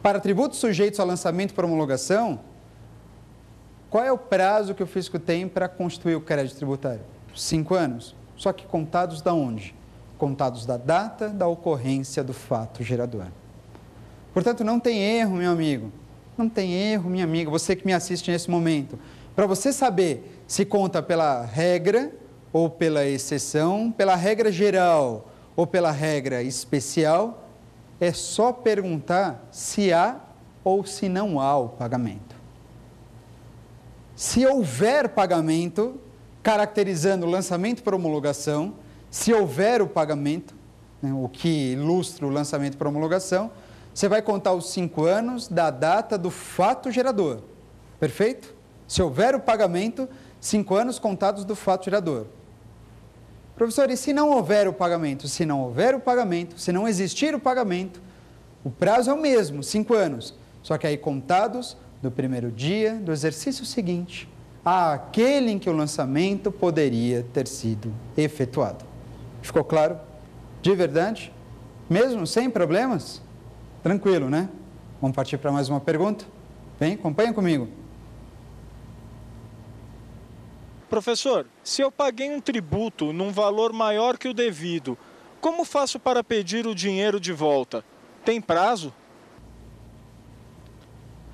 S1: Para tributos sujeitos a lançamento por homologação, qual é o prazo que o fisco tem para constituir o crédito tributário? 5 anos. Só que contados da onde? Contados da data da ocorrência do fato gerador. Portanto, não tem erro, meu amigo. Não tem erro, minha amiga, você que me assiste nesse momento. Para você saber se conta pela regra ou pela exceção, pela regra geral ou pela regra especial, é só perguntar se há ou se não há o pagamento. Se houver pagamento, caracterizando o lançamento por homologação, se houver o pagamento, né, o que ilustra o lançamento por homologação, você vai contar os 5 anos da data do fato gerador. Perfeito? Se houver o pagamento, 5 anos contados do fato gerador. Professor, e se não houver o pagamento? Se não houver o pagamento, se não existir o pagamento, o prazo é o mesmo, 5 anos. Só que aí contados do primeiro dia do exercício seguinte, àquele em que o lançamento poderia ter sido efetuado. Ficou claro? De verdade? Mesmo sem problemas? Tranquilo, né? Vamos partir para mais uma pergunta? Vem, acompanha comigo.
S5: Professor, se eu paguei um tributo num valor maior que o devido, como faço para pedir o dinheiro de volta? Tem prazo?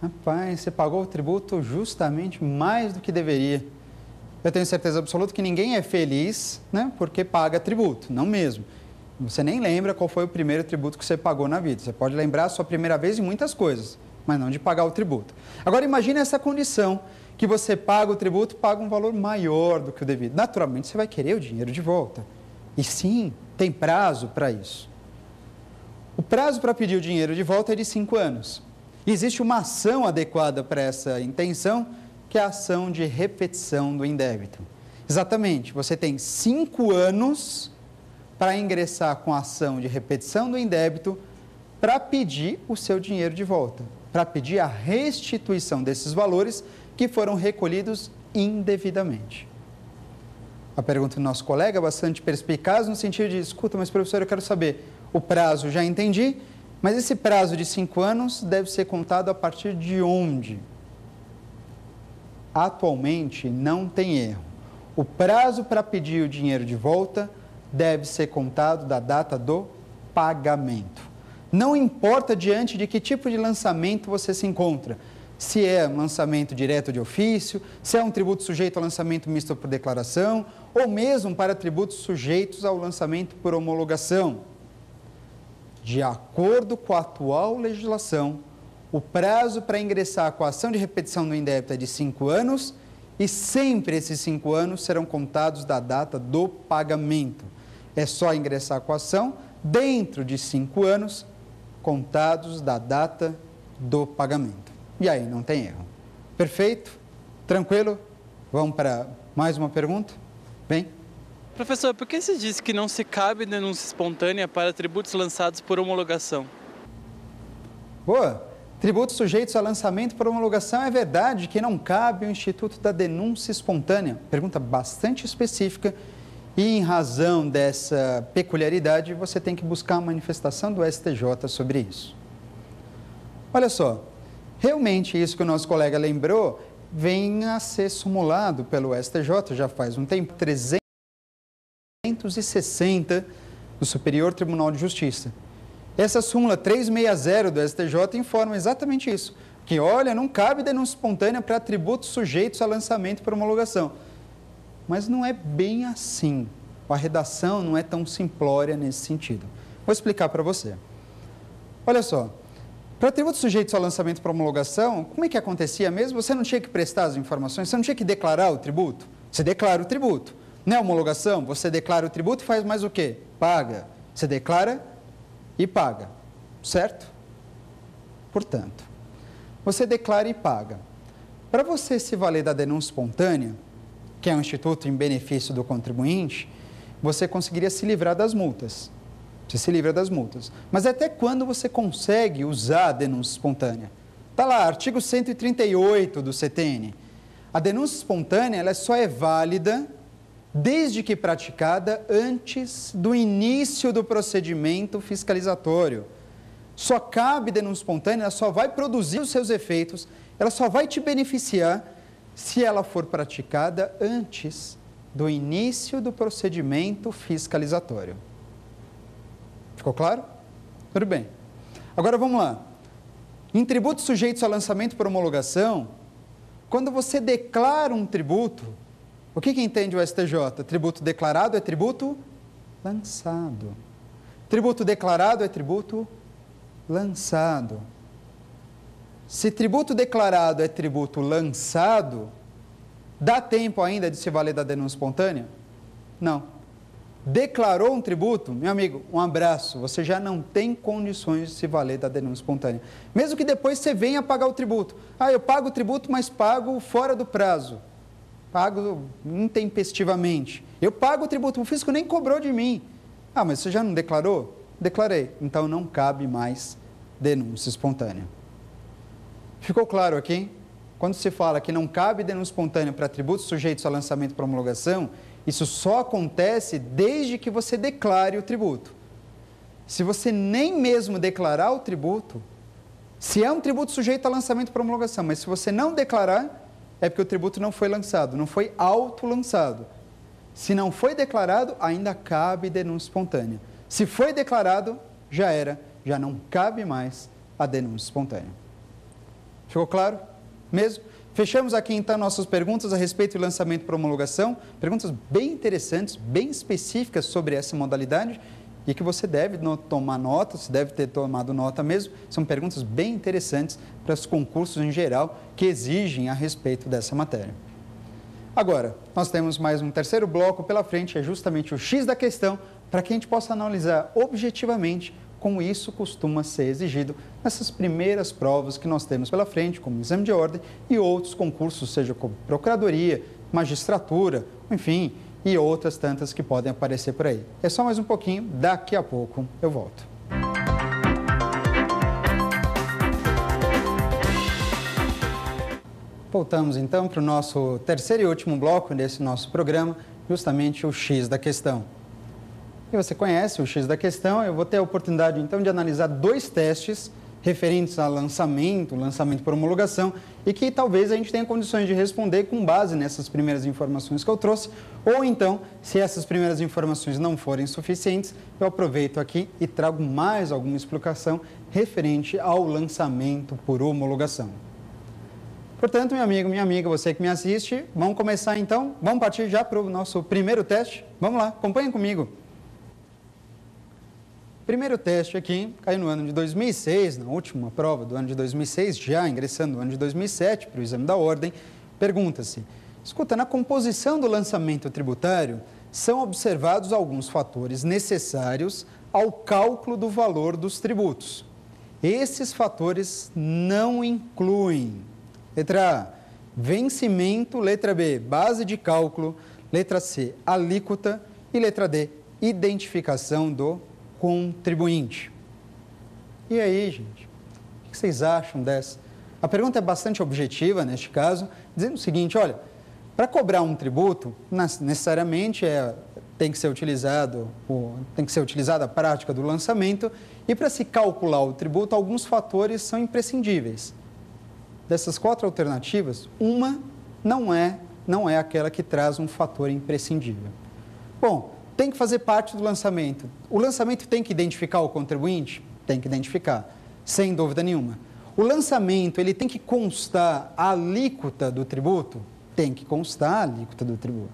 S1: Rapaz, você pagou o tributo justamente mais do que deveria. Eu tenho certeza absoluta que ninguém é feliz, né, porque paga tributo, não mesmo. Você nem lembra qual foi o primeiro tributo que você pagou na vida. Você pode lembrar a sua primeira vez de muitas coisas, mas não de pagar o tributo. Agora, imagine essa condição, que você paga o tributo, paga um valor maior do que o devido. Naturalmente, você vai querer o dinheiro de volta. E sim, tem prazo para isso. O prazo para pedir o dinheiro de volta é de 5 anos. E existe uma ação adequada para essa intenção, que é a ação de repetição do indébito. Exatamente, você tem 5 anos para ingressar com a ação de repetição do indébito para pedir o seu dinheiro de volta, para pedir a restituição desses valores que foram recolhidos indevidamente. A pergunta do nosso colega é bastante perspicaz no sentido de, escuta, mas professor, eu quero saber, o prazo já entendi, mas esse prazo de 5 anos deve ser contado a partir de onde? Atualmente não tem erro. O prazo para pedir o dinheiro de volta deve ser contado da data do pagamento. Não importa diante de que tipo de lançamento você se encontra. Se é um lançamento direto de ofício, se é um tributo sujeito a lançamento misto por declaração, ou mesmo para tributos sujeitos ao lançamento por homologação. De acordo com a atual legislação, o prazo para ingressar com a ação de repetição do indébito é de 5 anos e sempre esses 5 anos serão contados da data do pagamento. É só ingressar com a ação dentro de 5 anos, contados da data do pagamento. E aí não tem erro. Perfeito? Tranquilo? Vamos para mais uma pergunta? Bem?
S6: Professor, por que se diz que não se cabe denúncia espontânea para tributos lançados por homologação?
S1: Boa! Tributos sujeitos a lançamento por homologação, é verdade que não cabe o Instituto da Denúncia Espontânea? Pergunta bastante específica e, em razão dessa peculiaridade, você tem que buscar a manifestação do STJ sobre isso. Olha só, realmente isso que o nosso colega lembrou vem a ser simulado pelo STJ já faz um tempo, 360 do Superior Tribunal de Justiça. Essa súmula 360 do STJ informa exatamente isso, que, olha, não cabe denúncia espontânea para tributos sujeitos a lançamento por homologação. Mas não é bem assim. A redação não é tão simplória nesse sentido. Vou explicar para você. Olha só, para tributos sujeitos a lançamento por homologação, como é que acontecia mesmo? Você não tinha que prestar as informações, você não tinha que declarar o tributo? Você declara o tributo. Não é homologação? Você declara o tributo e faz mais o quê? Paga. Você declara e paga, certo? Portanto, você declara e paga. Para você se valer da denúncia espontânea, que é um instituto em benefício do contribuinte, você conseguiria se livrar das multas. Você se livra das multas. Mas até quando você consegue usar a denúncia espontânea? Está lá, artigo 138 do CTN. A denúncia espontânea ela só é válida desde que praticada antes do início do procedimento fiscalizatório. Só cabe denúncia espontânea, ela só vai produzir os seus efeitos, ela só vai te beneficiar se ela for praticada antes do início do procedimento fiscalizatório. Ficou claro? Tudo bem. Agora vamos lá. Em tributos sujeitos a lançamento por homologação, quando você declara um tributo, o que entende o STJ? Tributo declarado é tributo lançado. Tributo declarado é tributo lançado. Se tributo declarado é tributo lançado, dá tempo ainda de se valer da denúncia espontânea? Não. Declarou um tributo, meu amigo, um abraço, você já não tem condições de se valer da denúncia espontânea. Mesmo que depois você venha pagar o tributo. Ah, eu pago o tributo, mas pago fora do prazo. Pago intempestivamente. Eu pago o tributo, o fisco nem cobrou de mim. Ah, mas você já não declarou? Declarei. Então não cabe mais denúncia espontânea. Ficou claro aqui? Quando se fala que não cabe denúncia espontânea para tributos sujeitos a lançamento por homologação, isso só acontece desde que você declare o tributo. Se você nem mesmo declarar o tributo, se é um tributo sujeito a lançamento por homologação, mas se você não declarar, é porque o tributo não foi lançado, não foi auto-lançado. Se não foi declarado, ainda cabe denúncia espontânea. Se foi declarado, já era, já não cabe mais a denúncia espontânea. Ficou claro? Mesmo? Fechamos aqui então nossas perguntas a respeito do lançamento por homologação, perguntas bem interessantes, bem específicas sobre essa modalidade e que você deve tomar nota, você deve ter tomado nota mesmo, são perguntas bem interessantes para os concursos em geral que exigem a respeito dessa matéria. Agora, nós temos mais um terceiro bloco pela frente, é justamente o X da questão, para que a gente possa analisar objetivamente como isso costuma ser exigido nessas primeiras provas que nós temos pela frente, como exame de ordem e outros concursos, seja como procuradoria, magistratura, enfim, e outras tantas que podem aparecer por aí. É só mais um pouquinho, daqui a pouco eu volto. Voltamos então para o nosso terceiro e último bloco desse nosso programa, justamente o X da questão. E você conhece o X da questão, eu vou ter a oportunidade então de analisar dois testes referentes a lançamento por homologação e que talvez a gente tenha condições de responder com base nessas primeiras informações que eu trouxe, ou então, se essas primeiras informações não forem suficientes, eu aproveito aqui e trago mais alguma explicação referente ao lançamento por homologação. Portanto, meu amigo, minha amiga, você que me assiste, vamos começar então, vamos partir já para o nosso primeiro teste? Vamos lá, acompanhem comigo. Primeiro teste aqui, caiu no ano de 2006, na última prova do ano de 2006, já ingressando no ano de 2007 para o exame da ordem, pergunta-se, escuta, na composição do lançamento tributário, são observados alguns fatores necessários ao cálculo do valor dos tributos. Esses fatores não incluem, letra A, vencimento, letra B, base de cálculo, letra C, alíquota e letra D, identificação do contribuinte. E aí, gente, o que que vocês acham dessa? A pergunta é bastante objetiva, neste caso, dizendo o seguinte, olha, para cobrar um tributo, necessariamente tem que ser utilizada a prática do lançamento e para se calcular o tributo, alguns fatores são imprescindíveis. Dessas 4 alternativas, uma não é aquela que traz um fator imprescindível. Bom, tem que fazer parte do lançamento. O lançamento tem que identificar o contribuinte? Tem que identificar, sem dúvida nenhuma. O lançamento, ele tem que constar a alíquota do tributo? Tem que constar a alíquota do tributo.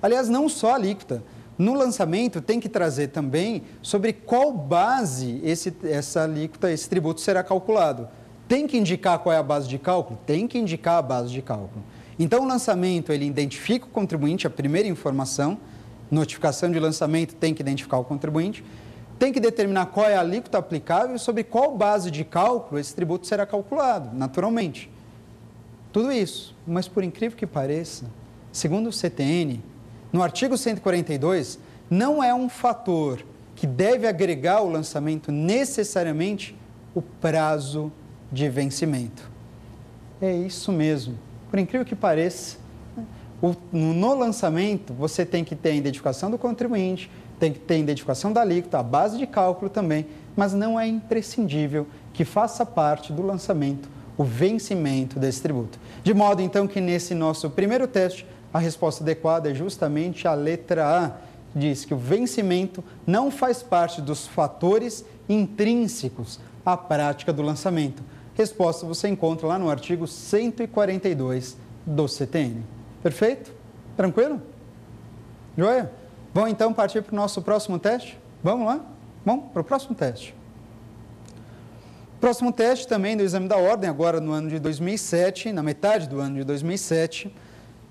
S1: Aliás, não só a alíquota. No lançamento, tem que trazer também sobre qual base essa alíquota, esse tributo será calculado. Tem que indicar qual é a base de cálculo? Tem que indicar a base de cálculo. Então, o lançamento, ele identifica o contribuinte, a primeira informação. Notificação de lançamento tem que identificar o contribuinte. Tem que determinar qual é a alíquota aplicável e sobre qual base de cálculo esse tributo será calculado, naturalmente. Tudo isso, mas por incrível que pareça, segundo o CTN, no artigo 142, não é um fator que deve agregar ao lançamento necessariamente o prazo de vencimento. É isso mesmo. Por incrível que pareça, no lançamento você tem que ter a identificação do contribuinte, tem que ter a identificação da alíquota, a base de cálculo também, mas não é imprescindível que faça parte do lançamento o vencimento desse tributo. De modo, então, que nesse nosso primeiro teste, a resposta adequada é justamente a letra A, diz que o vencimento não faz parte dos fatores intrínsecos à prática do lançamento. Resposta você encontra lá no artigo 142 do CTN. Perfeito? Tranquilo? Joia? Vamos então partir para o nosso próximo teste? Vamos lá? Vamos para o próximo teste. Próximo teste também do exame da ordem, agora no ano de 2007, na metade do ano de 2007,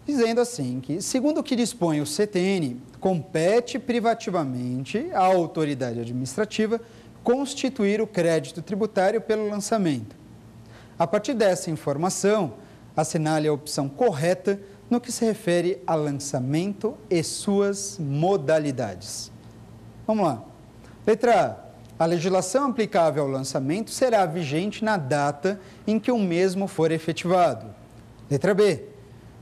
S1: dizendo assim que, segundo o que dispõe o CTN, compete privativamente à autoridade administrativa constituir o crédito tributário pelo lançamento. A partir dessa informação, assinale a opção correta no que se refere a lançamento e suas modalidades. Vamos lá. Letra A. A legislação aplicável ao lançamento será vigente na data em que o mesmo for efetivado. Letra B.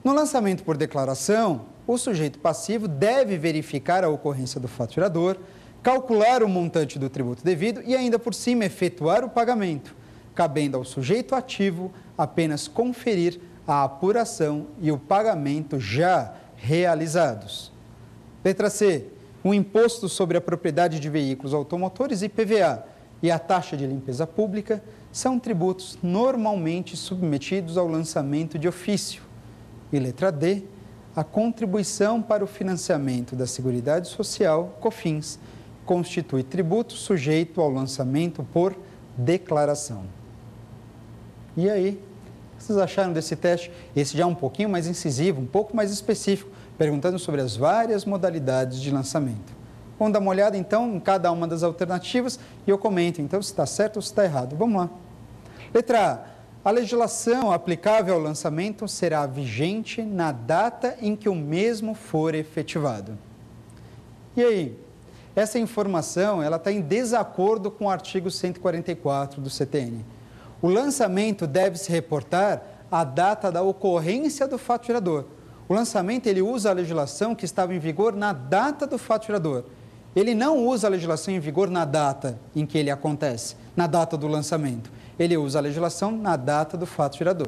S1: No lançamento por declaração, o sujeito passivo deve verificar a ocorrência do faturador, calcular o montante do tributo devido e ainda por cima efetuar o pagamento, cabendo ao sujeito ativo apenas conferir a apuração e o pagamento já realizados. Letra C. O imposto sobre a propriedade de veículos automotores, IPVA, e a taxa de limpeza pública são tributos normalmente submetidos ao lançamento de ofício. E letra D. A contribuição para o financiamento da Seguridade Social, COFINS, constitui tributo sujeito ao lançamento por declaração. E aí, o que vocês acharam desse teste? Esse já é um pouquinho mais incisivo, um pouco mais específico, perguntando sobre as várias modalidades de lançamento. Vamos dar uma olhada, então, em cada uma das alternativas e eu comento, então, se está certo ou se está errado. Vamos lá. Letra A. A legislação aplicável ao lançamento será vigente na data em que o mesmo for efetivado. E aí? Essa informação ela está em desacordo com o artigo 144 do CTN. O lançamento deve se reportar à data da ocorrência do fato gerador. O lançamento ele usa a legislação que estava em vigor na data do fato gerador. Ele não usa a legislação em vigor na data em que ele acontece, na data do lançamento. Ele usa a legislação na data do fato gerador.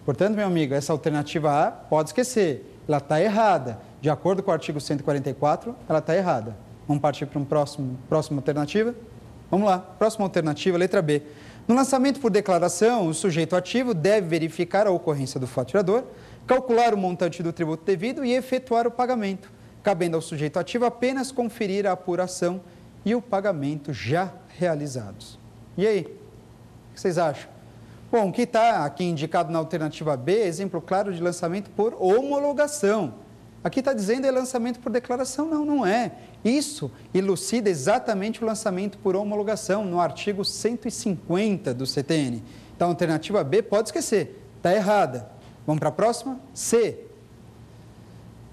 S1: Portanto, meu amigo, essa alternativa A, pode esquecer, ela está errada. De acordo com o artigo 144, ela está errada. Vamos partir para próxima alternativa? Vamos lá, próxima alternativa, letra B. No lançamento por declaração, o sujeito ativo deve verificar a ocorrência do fato gerador, calcular o montante do tributo devido e efetuar o pagamento, cabendo ao sujeito ativo apenas conferir a apuração e o pagamento já realizados. E aí, o que vocês acham? Bom, o que está aqui indicado na alternativa B é exemplo claro de lançamento por homologação. Aqui está dizendo é lançamento por declaração. Não, não é. Isso elucida exatamente o lançamento por homologação no artigo 150 do CTN. Então, a alternativa B pode esquecer, está errada. Vamos para a próxima? C.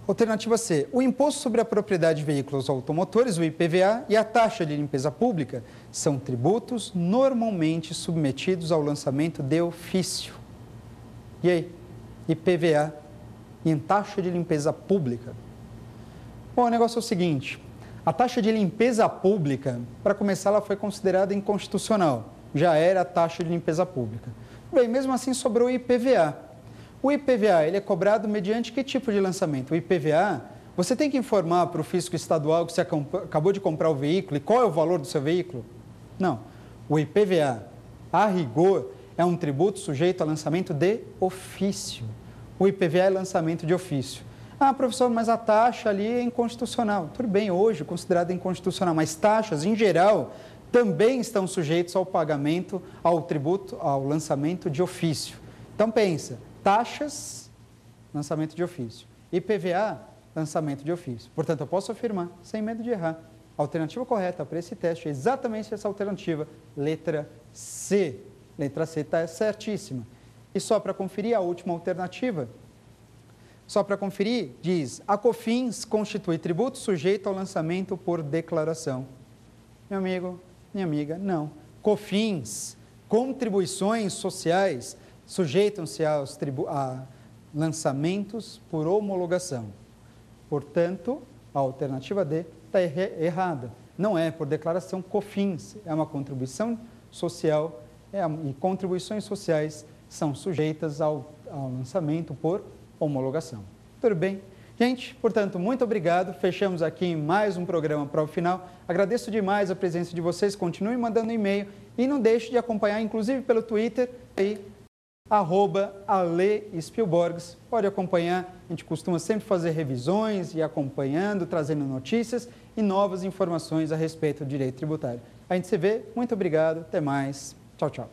S1: Alternativa C. O imposto sobre a propriedade de veículos automotores, o IPVA, e a taxa de limpeza pública São tributos normalmente submetidos ao lançamento de ofício. E aí? IPVA e em taxa de limpeza pública? Bom, o negócio é o seguinte, a taxa de limpeza pública, para começar, ela foi considerada inconstitucional. Já era a taxa de limpeza pública. Bem, mesmo assim sobrou o IPVA. O IPVA, ele é cobrado mediante que tipo de lançamento? O IPVA, você tem que informar para o fisco estadual que você acabou de comprar o veículo e qual é o valor do seu veículo? Não. O IPVA, a rigor, é um tributo sujeito a lançamento de ofício. O IPVA é lançamento de ofício. Ah, professor, mas a taxa ali é inconstitucional. Tudo bem, hoje considerada inconstitucional, mas taxas, em geral, também estão sujeitos ao pagamento, ao tributo, ao lançamento de ofício. Então, pensa, taxas, lançamento de ofício. IPVA, lançamento de ofício. Portanto, eu posso afirmar, sem medo de errar, a alternativa correta para esse teste é exatamente essa alternativa, letra C. Letra C está certíssima. E só para conferir a última alternativa, só para conferir, diz, a COFINS constitui tributo sujeito ao lançamento por declaração. Meu amigo, minha amiga, não. COFINS, contribuições sociais, sujeitam-se a lançamentos por homologação. Portanto, a alternativa D está errada. Não é por declaração, COFINS é uma contribuição social e contribuições sociais são sujeitas ao lançamento por homologação. Tudo bem? Gente, portanto, muito obrigado. Fechamos aqui mais um programa para o final. Agradeço demais a presença de vocês. Continuem mandando e-mail e não deixe de acompanhar, inclusive pelo Twitter, aí, @Ale_Spielborgs. Pode acompanhar, a gente costuma sempre fazer revisões e acompanhando, trazendo notícias e novas informações a respeito do direito tributário. A gente se vê, muito obrigado, até mais, tchau, tchau.